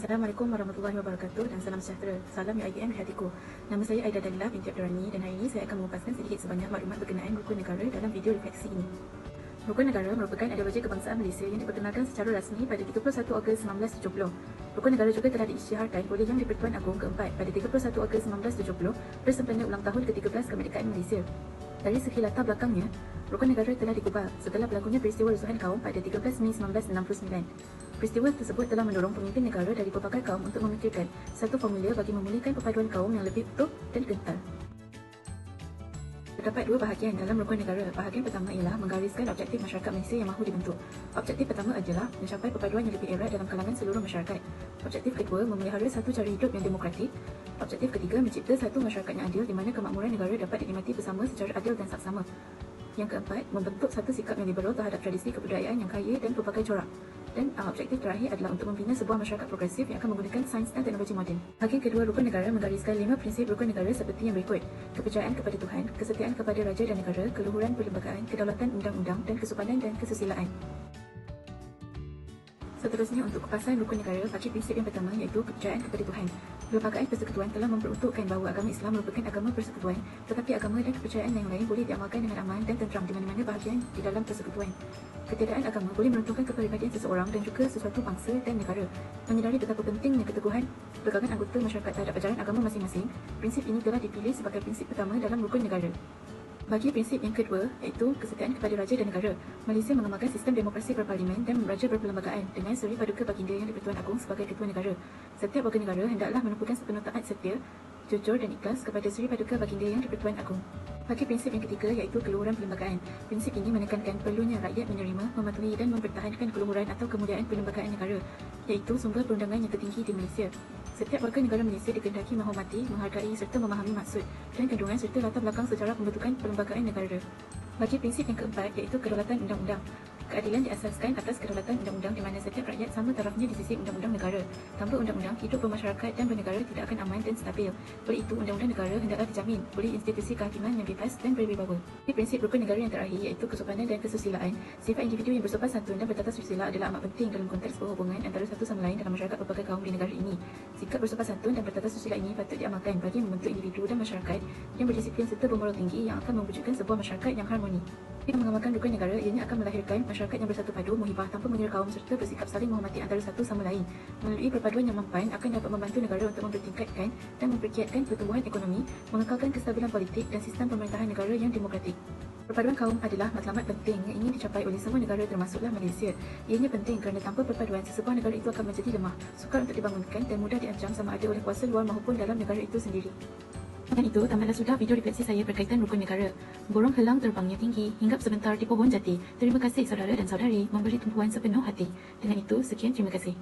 Assalamualaikum warahmatullahi wabarakatuh dan salam sejahtera. Salam UiTM di hatiku. Nama saya Aida Dalila binti Abdurrani dan hari ini saya akan mengupas sedikit sebanyak maklumat berkenaan rukun negara dalam video refleksi ini. Rukun negara merupakan ideologi kebangsaan Malaysia yang diperkenalkan secara rasmi pada 31 Ogos 1970. Rukun negara juga telah diisytiharkan oleh Yang di-Pertuan Agong keempat pada 31 Ogos 1970 bersempena ulang tahun ke-13 kemerdekaan Malaysia. Dari segi latar belakangnya, rukun negara telah digubal setelah berlakunya peristiwa rusuhan kaum pada 13 Mei 1969. Peristiwa tersebut telah mendorong pemimpin negara dari pelbagai kaum untuk memikirkan satu formula bagi memulihkan perpaduan kaum yang lebih utuh dan kental. Terdapat dua bahagian dalam rukun negara. Bahagian pertama ialah menggariskan objektif masyarakat Malaysia yang mahu dibentuk. Objektif pertama adalah mencapai perpaduan yang lebih erat dalam kalangan seluruh masyarakat. Objektif kedua, memelihara satu cara hidup yang demokratik. Objektif ketiga, mencipta satu masyarakat yang adil di mana kemakmuran negara dapat dinikmati bersama secara adil dan saksama. Yang keempat, membentuk satu sikap yang liberal terhadap tradisi kebudayaan yang kaya dan pelbagai corak. Dan objektif terakhir adalah untuk membina sebuah masyarakat progresif yang akan menggunakan sains dan teknologi moden. Bahagian kedua rukun negara menggariskan 5 prinsip rukun negara seperti yang berikut: kepercayaan kepada Tuhan, kesetiaan kepada raja dan negara, keluhuran perlembagaan, kedaulatan undang-undang dan kesopanan dan kesusilaan. Seterusnya, untuk kupasan rukun negara, bagi prinsip yang pertama iaitu kepercayaan kepada Tuhan. Perlembagaan Persekutuan telah memperuntukkan bahawa agama Islam merupakan agama persekutuan, tetapi agama dan kepercayaan yang lain boleh diamalkan dengan aman dan tenteram di mana-mana bahagian di dalam persekutuan. Ketiadaan agama boleh meruntuhkan kepribadian seseorang dan juga sesuatu bangsa dan negara. Menyedari betapa pentingnya keteguhan pegangan anggota masyarakat terhadap ajaran agama masing-masing, prinsip ini telah dipilih sebagai prinsip pertama dalam rukun negara. Bagi prinsip yang kedua, iaitu kesetiaan kepada raja dan negara, Malaysia mengamalkan sistem demokrasi berparlimen dan raja berperlembagaan dengan Seri Paduka Baginda Yang di-Pertuan Agong sebagai ketua negara. Setiap warga negara hendaklah menumpukan sepenuh taat setia, jujur dan ikhlas kepada Seri Paduka Baginda Yang di-Pertuan Agong. Bagi prinsip yang ketiga, iaitu keluhuran perlembagaan. Prinsip ini menekankan perlunya rakyat menerima, mematuhi dan mempertahankan keluhuran atau kemuliaan perlembagaan negara, iaitu sumber perundangan yang tertinggi di Malaysia. Setiap warga negara Malaysia dikehendaki menghormati, menghargai serta memahami maksud dan kandungan serta latar belakang sejarah pembentukan perlembagaan negara. Bagi prinsip yang keempat, iaitu kedaulatan undang-undang. Keadilan diasaskan atas kedaulatan undang-undang di mana setiap rakyat sama tarafnya di sisi undang-undang negara. Tanpa undang-undang, hidup bermasyarakat dan bernegara tidak akan aman dan stabil. Oleh itu, undang-undang negara hendaklah dijamin oleh institusi kehakiman yang bebas dan berwibawa. Prinsip rukun negara yang terakhir iaitu kesopanan dan kesusilaan. Sifat individu yang bersopan santun dan bertata susila adalah amat penting dalam konteks berhubungan antara satu sama lain dalam masyarakat pelbagai kaum di negara ini. Sikap bersopan santun dan bertata susila ini patut diamalkan bagi membentuk individu dan masyarakat yang berdisiplin serta bermoral tinggi yang akan mewujudkan sebuah masyarakat yang harmoni. Dengan mengamalkan rukun negara, ianya akan melahirkan masyarakat yang bersatu padu, muhibah tanpa mengira kaum serta bersikap saling menghormati antara satu sama lain. Melalui perpaduan yang mempan akan dapat membantu negara untuk mempertingkatkan dan memperkiatkan pertumbuhan ekonomi, mengekalkan kestabilan politik dan sistem pemerintahan negara yang demokratik. Perpaduan kaum adalah matlamat penting yang ingin dicapai oleh semua negara termasuklah Malaysia. Ianya penting kerana tanpa perpaduan, sesebuah negara itu akan menjadi lemah, sukar untuk dibangunkan dan mudah diancam sama ada oleh kuasa luar maupun dalam negara itu sendiri. Dengan itu, tamatlah sudah video refleksi saya berkaitan rukun negara. Burung helang terbangnya tinggi, hinggap sebentar di pohon jati. Terima kasih saudara dan saudari memberi tumpuan sepenuh hati. Dengan itu, sekian, terima kasih.